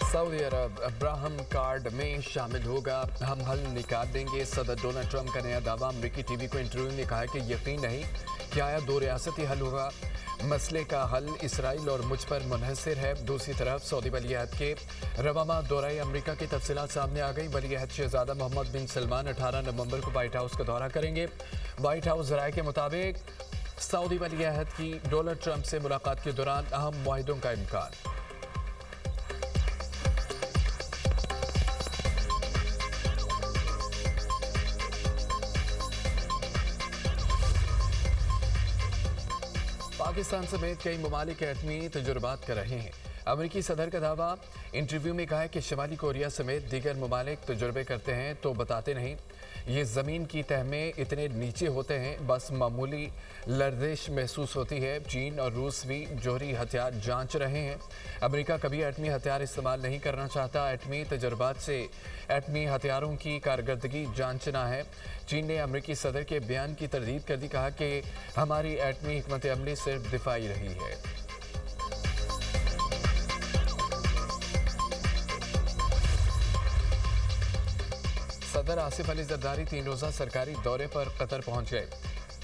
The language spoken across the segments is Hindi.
सऊदी अरब अब्राहम कार्ड में शामिल होगा, हम हल निकाल देंगे। सदर डोनाल्ड ट्रंप का नया दावा। अमरीकी टीवी को इंटरव्यू में कहा कि यकीन नहीं कि आया दो रियासती हल होगा। मसले का हल इसराइल और मुझ पर मुनहसर है। दूसरी तरफ सऊदी वलीअहद के रवामा दौरे अमरीका की तफसीलात सामने आ गई। वलीअहद शहजादा मोहम्मद बिन सलमान 18 नवंबर को व्हाइट हाउस का दौरा करेंगे। व्हाइट हाउस जराये के मुताबिक सऊदी वलीअहद की डोनाल्ड ट्रंप से मुलाकात के दौरान अहम मुआहदों का इम्कान। पाकिस्तान समेत कई ममालिक एटमी तजुर्बात कर रहे हैं। अमरीकी सदर का दावा। इंटरव्यू में कहा है कि शिमाली कोरिया समेत दीगर ममालिक तजुर्बे करते हैं तो बताते नहीं। ये ज़मीन की तह में इतने नीचे होते हैं, बस मामूली लर्जिश महसूस होती है। चीन और रूस भी जोहरी हथियार जांच रहे हैं। अमेरिका कभी एटमी हथियार इस्तेमाल नहीं करना चाहता। एटमी तजुर्बात से एटमी हथियारों की कारकर्दगी जांचना है। चीन ने अमरीकी सदर के बयान की तरदीद कर दी। कहा कि हमारी एटमी हिकमत अमली सिर्फ दिफाई रही है। सदर आसिफ अली जरदारी 3 रोज़ा सरकारी दौरे पर कतर पहुंच गए।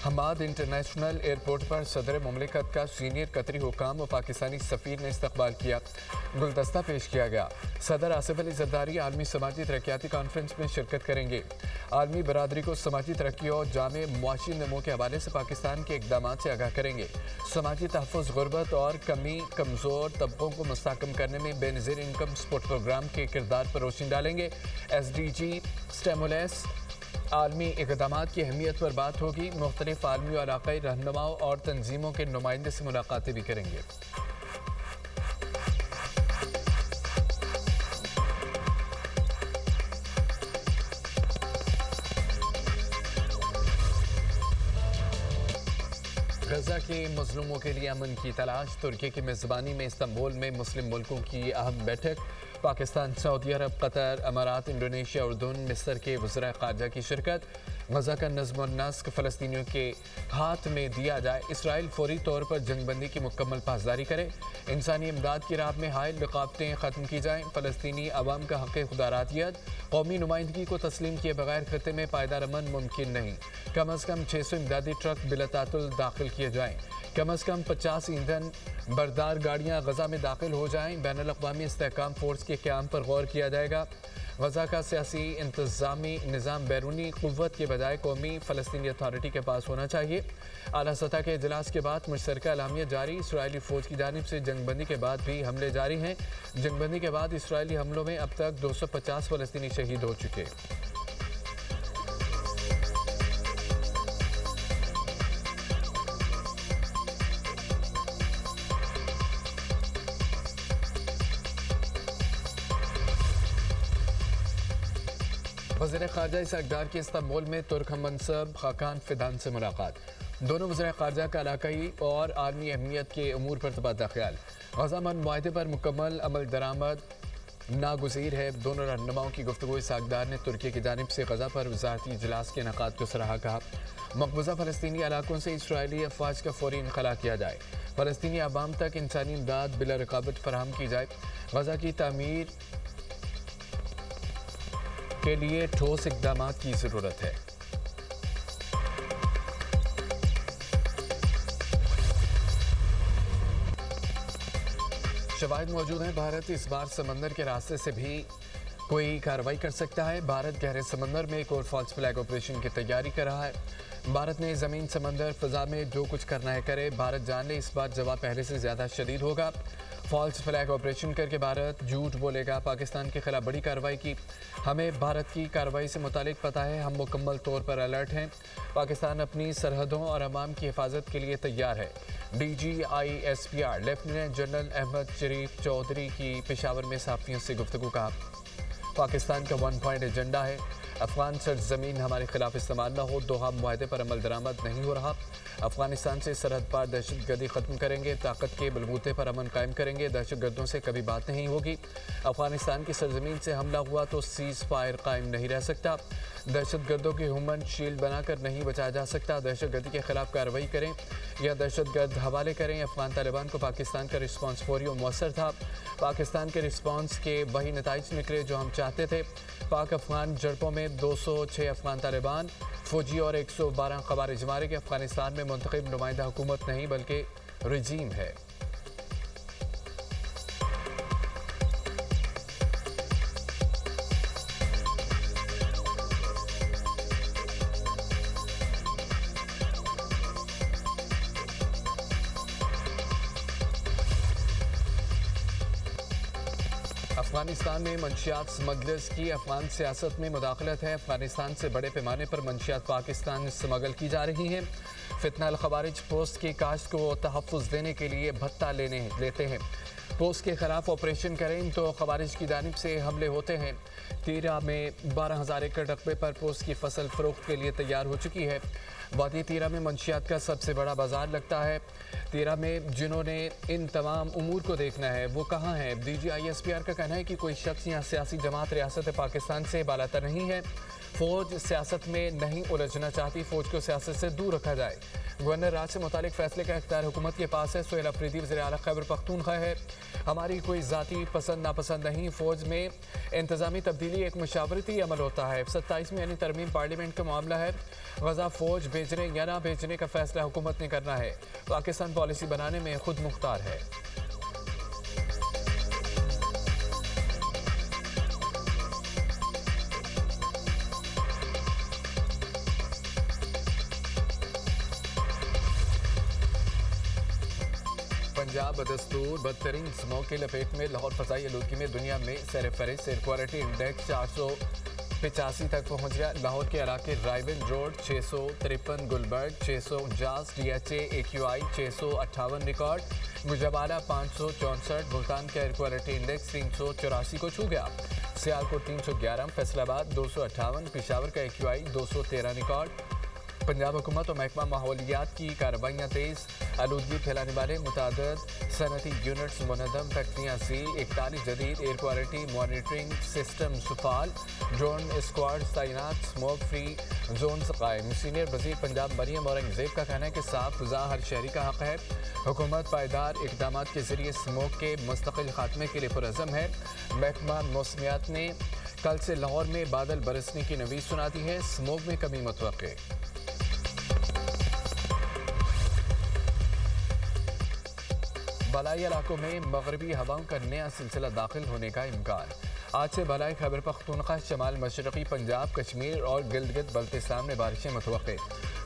हमाद इंटरनेशनल एयरपोर्ट पर सदर मुमलिकत का सीनियर कतरी हुकाम और पाकिस्तानी सफ़ीर ने इस्तकबाल किया। गुलदस्ता पेश किया गया। सदर आसिफ अली जरदारी आलमी समाजी तरक्याती कॉन्फ्रेंस में शिरकत करेंगे। आलमी बरादरी को समाजी तरक्की और जामे मुआशी नमो के हवाले से पाकिस्तान के इकदाम से आगाह करेंगे। समाजी तहफ़्फ़ुज़, गुर्बत और कमी कमज़ोर तबकों को मुस्तहकम करने में बेनज़ीर इनकम सपोर्ट प्रोग्राम के किरदार पर रोशनी डालेंगे। SDG स्टेमुलस आलमी इक़दामात की अहमियत पर बात होगी। मुख्तलिफ आलमी और इलाक़ाई रहनुमाओं और तंजीमों के नुमाइंदे से मुलाकातें भी करेंगे। गजा के मजलूमों के लिए अमन की तलाश। तुर्की की मेज़बानी में इस्तांबुल में मुस्लिम मुल्कों की अहम बैठक। पाकिस्तान, सऊदी अरब, कतर, अमारात, इंडोनेशिया, उर्दून, मिस्र के वज़राए ख़ारजा की शिरकत। गजा का नज़्म और नस्क फ़लस्तीनियों के हाथ में दिया जाए। इसराइल फौरी तौर पर जंगबंदी की मुकम्मल पासदारी करे। इंसानी इमदाद की राह में हायल रुकावटें ख़त्म की जाएँ। फ़लस्तीनी अवाम का हक़ खुदारातियत कौमी नुमाइंदगी को तस्लीम किए बगैर खत्ते में पायदार अमन मुमकिन नहीं। कम अज़ कम 600 इमदादी ट्रक बिलतातुल दाखिल किए जाएँ। कम अज़ कम 50 ईंधन बरदार गाड़ियाँ गजा में दाखिल हो जाएँ। बैनुल अक़वामी इस्तेहकाम फ़ोर्स के क़याम पर गौर किया जाएगा। गजा का सियासी इंतज़ामी निज़ाम बैरूनी क़ुव्वत के बजाय कौमी फ़लस्तीनी अथॉरिटी के पास होना चाहिए। आला सतह के इजलास के बाद मुश्तरका एलामिया जारी। इसराइली फ़ौज की जानिब से जंगबंदी के बाद भी हमले जारी हैं। जंगबंदी के बाद इसराइली हमलों में अब तक 250 फ़लस्तीनी शहीद हो चुके। वज़ीर ख़ारजा इसहाक़ की इस्तांबुल में तुर्क हममनसब खाकान फ़िदान से मुलाकात। दोनों वज़ीर ख़ारजा का इलाक़ाई और आलमी अहमियत के अमूर पर तबादला ख्याल। गज़ा अमन मुआहदे पर मुकम्मल अमल दरामद नागुज़ीर है। दोनों रहनुमाओं की गुफ्तगू। इसहाक़ ने तुर्की की जानिब से गज़ा पर वज़ारती इजलास के इनेकाद को सराहा। कहा मकबूजा फ़लस्तीनी इलाकों से इसराइली अफ़वाज का फ़ौरी इनखला किया जाए। फ़लस्तीनी अवाम तक इंसानी इमदाद बिला रुकावट फराहम की जाए। गज़ा की तामीर के लिए ठोस इक़दामात की ज़रूरत है। शवाहिद मौजूद हैं। भारत इस बार समंदर के रास्ते से भी कोई कार्रवाई कर सकता है। भारत गहरे समंदर में एक और फॉल्स फ्लैग ऑपरेशन की तैयारी कर रहा है। भारत ने ज़मीन, समंदर, फ़ज़ा में जो कुछ करना है करे। भारत जान ले, इस बार जवाब पहले से ज़्यादा शदीद होगा। फॉल्स फ्लैग ऑपरेशन करके भारत झूठ बोलेगा। पाकिस्तान के खिलाफ बड़ी कार्रवाई की। हमें भारत की कार्रवाई से मुतालिक पता है। हम मुकम्मल तौर पर अलर्ट हैं। पाकिस्तान अपनी सरहदों और अवाम की हिफाजत के लिए तैयार है। DGISPR लेफ्टिनेंट जनरल अहमद शरीफ चौधरी की पेशावर में सहाफ़ियों से गुफ्तगू। कहा पाकिस्तान का 1 पॉइंट एजेंडा है। अफगान सरजमीन हमारे खिलाफ इस्तेमाल न हो, दोहा मुआहदे पर अमल दरामद नहीं हो रहा। अफगानिस्तान से सरहद पार दहशतगर्दी ख़त्म करेंगे, ताकत के बलबूते पर अमन कायम करेंगे, दहशतगर्दों से कभी बात नहीं होगी। अफगानिस्तान की सरजमीन से हमला हुआ तो सीज़ फायर कायम नहीं रह सकता। दहशतगर्दों की ह्यूमन शील्ड बनाकर नहीं बचाया जा सकता। दहशतगर्दी के खिलाफ कार्रवाई करें या दहशतगर्द हवाले करें। अफगान तालिबान को पाकिस्तान का रिस्पॉन्स फौरी और मौसर था। पाकिस्तान के रिस्पॉन्स के वही नताइज निकले जो हम चाहते थे। पाक अफगान झड़पों में 206 अफगान तालिबान फौजी और 112 खवारिज मारे गए। अफगानिस्तान में मुंतखब नुमाइंदा हुकूमत नहीं बल्कि रजीम है। अफगानिस्तान में मंशियात स्मगलर्स की अफगान सियासत में मुदाखलत है। अफगानिस्तान से बड़े पैमाने पर मंशियात पाकिस्तान स्मगल की जा रही हैं। फितना अल खवारिज पोस्ट की काश्त को तहफ़्फ़ुज़ देने के लिए भत्ता लेते हैं। पोस्ट के खिलाफ ऑपरेशन करें तो खवारिज की जानिब से हमले होते हैं। तीरा में 12,000 एकड़ रकबे पर पोस्ट की फसल फ़रोख्त के लिए तैयार हो चुकी है। वादी तीरा में मंशियात का सबसे बड़ा बाजार लगता है। तीरा में जिन्होंने इन तमाम उमूर को देखना है वो कहाँ हैं? DGISPR का कहना है कि कोई शख्स या सियासी जमात रियासत पाकिस्तान से बालातर नहीं है। फ़ौज सियासत में नहीं उलझना चाहती, फ़ौज को सियासत से दूर रखा जाए। गवर्नर राज से मुतालिक फैसले का इख्तियार हुकूमत के पास है। सोहेल अफरीदी वज़ीर आला खैबर पख्तूनख्वा है। हमारी कोई ज़ाती पसंद नापसंद नहीं। फ़ौज में इंतज़ामी तब्दीली एक मशावरती अमल होता है। 27 में यानी तरमीम पार्लियामेंट का मामला है। गज़ा फ़ौज भेजने या ना भेजने का फैसला हुकूमत ने करना है। पाकिस्तान पॉलिसी बनाने में खुद मुख्तार है। पंजाब बदस्तूर बदतरीन स्मोक की लपेट में। लाहौर फ़ज़ाई आलूदगी में दुनिया में सर फहरिस्त एयर क्वालिटी इंडेक्स 485 तक पहुँच गया। लाहौर के इलाके Raiwind road 653, Gulberg 649, DHA AQI 658 record. Gujranwala 564, Multan का एयर क्वालिटी इंडेक्स 384 को छू गया। सियालकोट 311, फैसलाबाद 258, पेशावर का AQI 213 रिकॉर्ड। पंजाब हुकूमत और महकमा माहौलियात की कार्रवाइयाँ तेज़। आलूदगी फैलाने वाले मुतादद सनती यूनिट्स मुनज़्ज़म, फैक्ट्रियाँ सील। 41 जदीद एयर क्वालिटी मॉनिटरिंग सिस्टम सुफाल। ड्रोन स्क्वाड तैनात, स्मोक फ्री जोन कायम। सीनियर वज़ीर पंजाब मरियम औरंगज़ेब का कहना है कि साफ फ़िज़ा हर शहरी का हक़ है। हुकूमत पायदार इक़दाम के ज़रिए स्मोक के मुस्तक़िल खात्मे के लिए पुरअज़्म है। महकमा मौसमियात ने कल से लाहौर में बादल बरसने की नवीज़ सुना दी है। स्मोक में कमी मुतवक्के। बलाई इलाकों में मगरबी हवाओं का नया सिलसिला दाखिल होने का इम्कान। आज से बलाई खैबर पख्तूनख्वा, शमाल मशरक़ी पंजाब, कश्मीर और गिलगित बल्तिस्तान में बारिशें मुतवक्के।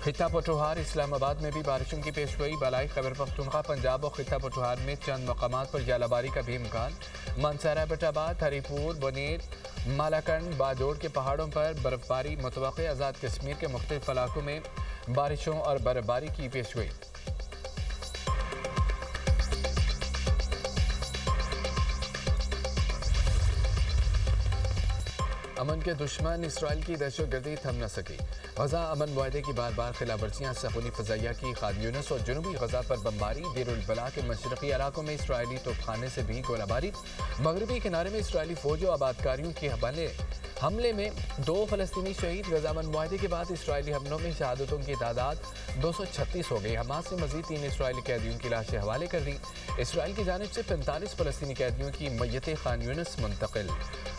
खित्ता पटोहार इस्लामाबाद में भी बारिशों की पेशगोई। बलाई खैबर पख्तूनख्वा, पंजाब और खित्ता पटोहार में चंद मकामात पर जालाबारी का भी इम्कान। मानसरा, बटाबाद, हरीपुर, बनेर, मालाकंड, बाजोड़ के पहाड़ों पर बर्फबारी मुतवक्के। आज़ाद कश्मीर के मुख्तलिफ इलाकों में बारिशों और बर्फबारी की पेशगोई। अमन के दुश्मन इसराइल की दहशतगर्दी थम न सकी। गजा अमन मुआहदे की बार बार खिलाफ वर्जियाँ। सहूनी फ़ज़ाइया की खान यूनिस और जनूबी गजा पर बमबारी। देरुल बला के मशरक़ी इलाकों में इसराइली तोपखाने से भी गोलाबारी। मगरबी किनारे में इसराइली फ़ौज और आबादकारियों के हमले में 2 फ़लस्तीनी शहीद। गजा अमन मुआहदे के बाद इसराइली हमलों में शहादतों की तादाद 236 हो गई। हमास ने मज़ीद 3 इसराइली कैदियों की लाशें हवाले कर दी। इसराइल की जानिब से 45 फ़लस्तीनी कैदियों की मैयतें खान यूनिस मुंतकिल।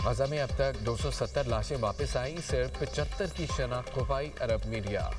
गजा में अब तक 270 लाशें वापस आईं। सिर्फ 75 की शनाख्त हो पाई। अरब मीडिया।